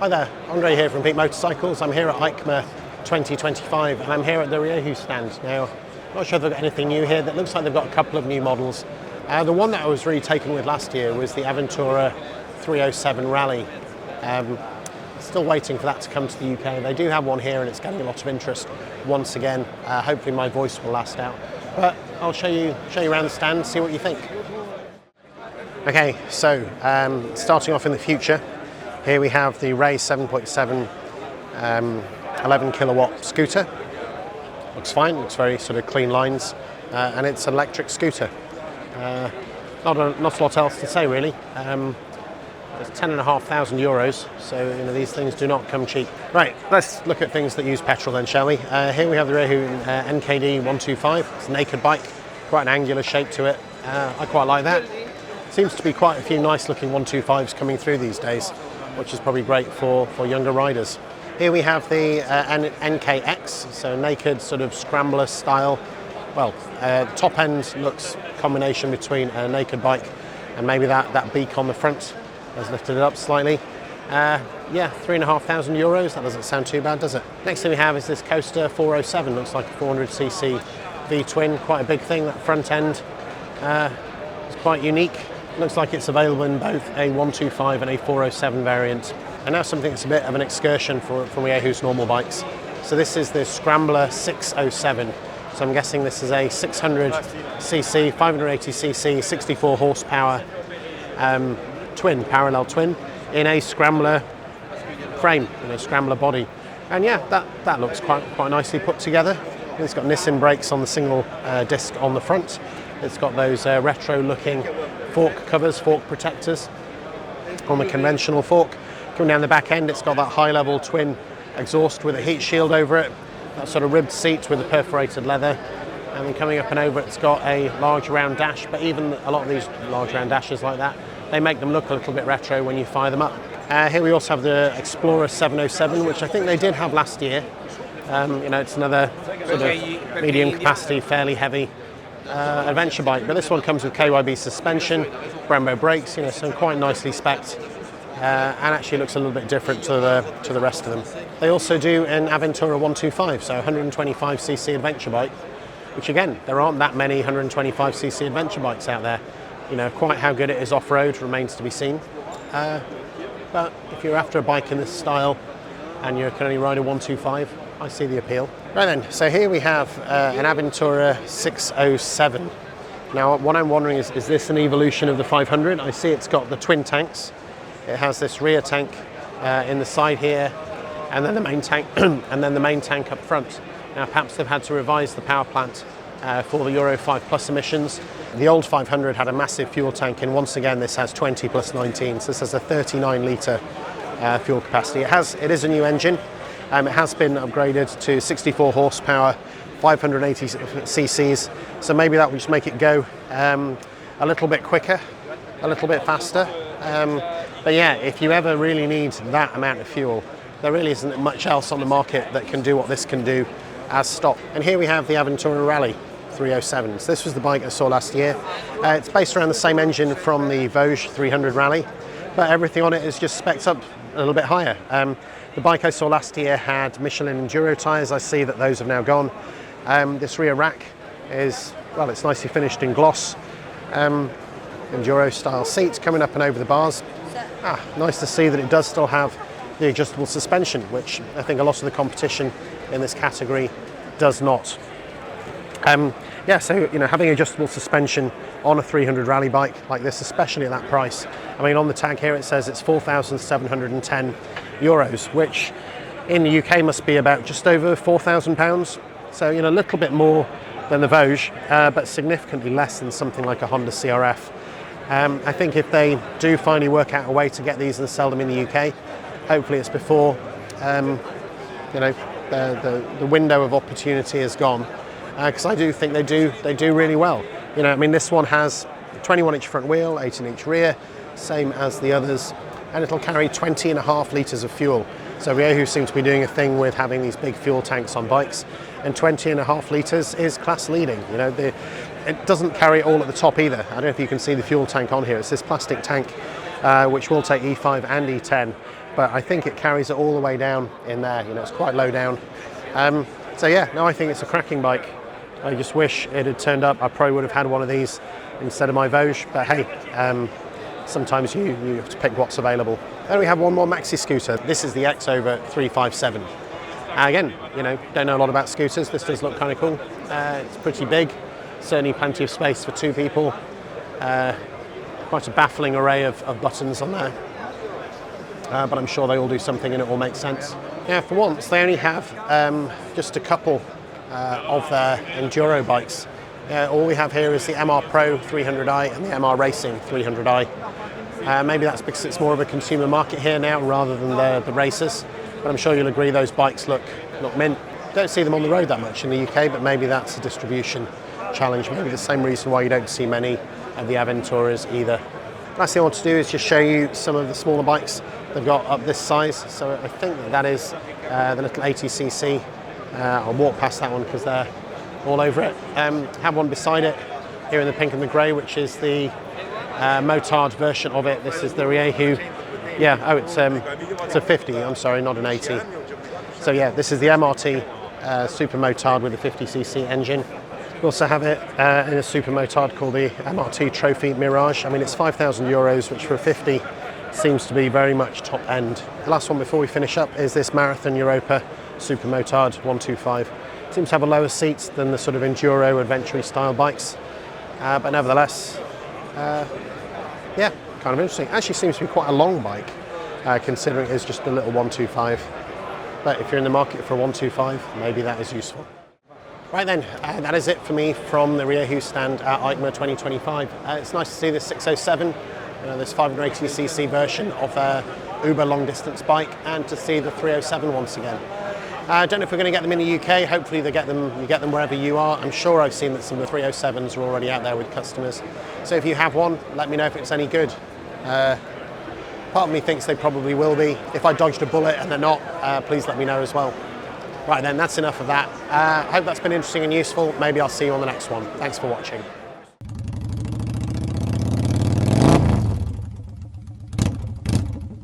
Hi there, Andre here from Peak Motorcycles. I'm here at EICMA 2025 and I'm here at the Rieju stand. Now, I'm not sure if they've got anything new here. That looks like they've got a couple of new models. The one that I was really taken with last year was the Aventura 307 Rally. Still waiting for that to come to the UK. They do have one here and it's getting a lot of interest once again. Hopefully my voice will last out. But I'll show you around the stand, see what you think. Okay, so starting off in the future, here we have the Ray 7.7 11 kilowatt scooter. Looks fine, looks very sort of clean lines, and it's an electric scooter. Not a lot else to say really. It's 10,500 euros, so these things do not come cheap. Right, let's look at things that use petrol then, shall we? Here we have the Rieju NKD 125. It's a naked bike, quite an angular shape to it. I quite like that. Seems to be quite a few nice looking 125s coming through these days, which is probably great for younger riders. Here we have the NKX, so naked sort of Scrambler style. Well, top end looks a combination between a naked bike and maybe that beak on the front has lifted it up slightly. Yeah, 3,500 euros, that doesn't sound too bad, does it? Next thing we have is this Coaster 407, looks like a 400cc V-twin, quite a big thing, that front end. It's quite unique. Looks like it's available in both a 125 and a 407 variant. And now something that's a bit of an excursion from Rieju's normal bikes. So this is the Scrambler 607. So I'm guessing this is a 600cc, 580cc, 64 horsepower parallel twin in a Scrambler frame, Scrambler body. And yeah, that looks quite nicely put together. It's got Nissin brakes on the single disc on the front. It's got those retro looking fork covers, fork protectors on the conventional fork. Coming down the back end, it's got that high level twin exhaust with a heat shield over it, that sort of ribbed seat with the perforated leather. And then coming up and over, it's got a large round dash, but even a lot of these large round dashes like that, they make them look a little bit retro when you fire them up. Here we also have the Explorer 707, which I think they did have last year. It's another sort of medium capacity, fairly heavy adventure bike, but this one comes with KYB suspension, Brembo brakes, so quite nicely spec'd, and actually looks a little bit different to the rest of them. They also do an Aventura 125, so 125cc adventure bike, which again, there aren't that many 125cc adventure bikes out there. Quite how good it is off-road remains to be seen. But if you're after a bike in this style and you can only ride a 125, I see the appeal. Right then, so here we have an Aventura 607. Now what I'm wondering is this an evolution of the 500? I see it's got the twin tanks. It has this rear tank in the side here, and then the main tank, and then the main tank up front. Now perhaps they've had to revise the power plant for the Euro 5 plus emissions. The old 500 had a massive fuel tank, and once again this has 20 plus 19, so this has a 39 litre fuel capacity. It is a new engine. It has been upgraded to 64 horsepower, 580 cc's, so maybe that will just make it go a little bit quicker, a little bit faster. But yeah, if you ever really need that amount of fuel, there really isn't much else on the market that can do what this can do as stock. And here we have the Aventura Rally 307. So this was the bike I saw last year. It's based around the same engine from the Rieju 300 Rally, but everything on it is just spec'd up a little bit higher. The bike I saw last year had Michelin Enduro tyres. I see that those have now gone. This rear rack is, well, it's nicely finished in gloss. Enduro style seats coming up and over the bars. Nice to see that it does still have the adjustable suspension, which I think a lot of the competition in this category does not. Yeah, so having adjustable suspension on a 300 rally bike like this, especially at that price. I mean, on the tag here it says it's 4,710 euros, which in the UK must be about just over £4,000. So a little bit more than the Rieju, but significantly less than something like a Honda CRF. I think if they do finally work out a way to get these and sell them in the UK, hopefully it's before the window of opportunity is gone. Because I do think they do really well. I mean, this one has 21-inch front wheel, 18-inch rear, same as the others, and it'll carry 20.5 litres of fuel. So Rieju seem to be doing a thing with having these big fuel tanks on bikes, and 20.5 litres is class leading. It doesn't carry it all at the top either. I don't know if you can see the fuel tank on here. It's this plastic tank which will take E5 and E10, but I think it carries it all the way down in there. You know, it's quite low down. So yeah, no, I think it's a cracking bike. I just wish it had turned up. I probably would have had one of these instead of my Vosges, but hey, sometimes you have to pick what's available. Then we have one more Maxi scooter. This is the X-Over357. Again, you know, don't know a lot about scooters. This does look kind of cool. It's pretty big, certainly plenty of space for two people. Quite a baffling array of buttons on there, but I'm sure they all do something and it all makes sense. Yeah, for once they only have just a couple of their enduro bikes. All we have here is the MR Pro 300i and the MR Racing 300i. Maybe that's because it's more of a consumer market here now rather than the racers, but I'm sure you'll agree those bikes look mint. Don't see them on the road that much in the UK, but maybe that's a distribution challenge. Maybe the same reason why you don't see many of the Aventuras either. Last thing I want to do is just show you some of the smaller bikes they've got up this size. So I think that is the little 80cc. I'll walk past that one because they're all over it. Have one beside it here in the pink and the grey, which is the motard version of it. This is the Rieju. Yeah, oh, it's a 50. I'm sorry, not an 80. So yeah, this is the MRT super motard with a 50cc engine. We also have it in a super motard called the MRT Trophy Mirage. I mean, it's €5,000, which for a 50 seems to be very much top end. The last one before we finish up is this Marathon Europa super motard 125. Seems to have a lower seat than the sort of enduro adventure style bikes, but nevertheless, yeah, kind of interesting. Actually seems to be quite a long bike, considering it's just a little 125. But if you're in the market for a 125, maybe that is useful. Right then, that is it for me from the Rieju stand at EICMA 2025. It's nice to see this 607, this 580cc version of their uber long distance bike, and to see the 307 once again. I don't know if we're going to get them in the UK. Hopefully you get them wherever you are. I'm sure I've seen that some of the 307s are already out there with customers. So if you have one, let me know if it's any good. Part of me thinks they probably will be. If I dodged a bullet and they're not, please let me know as well. Right then, that's enough of that. Hope that's been interesting and useful. Maybe I'll see you on the next one. Thanks for watching.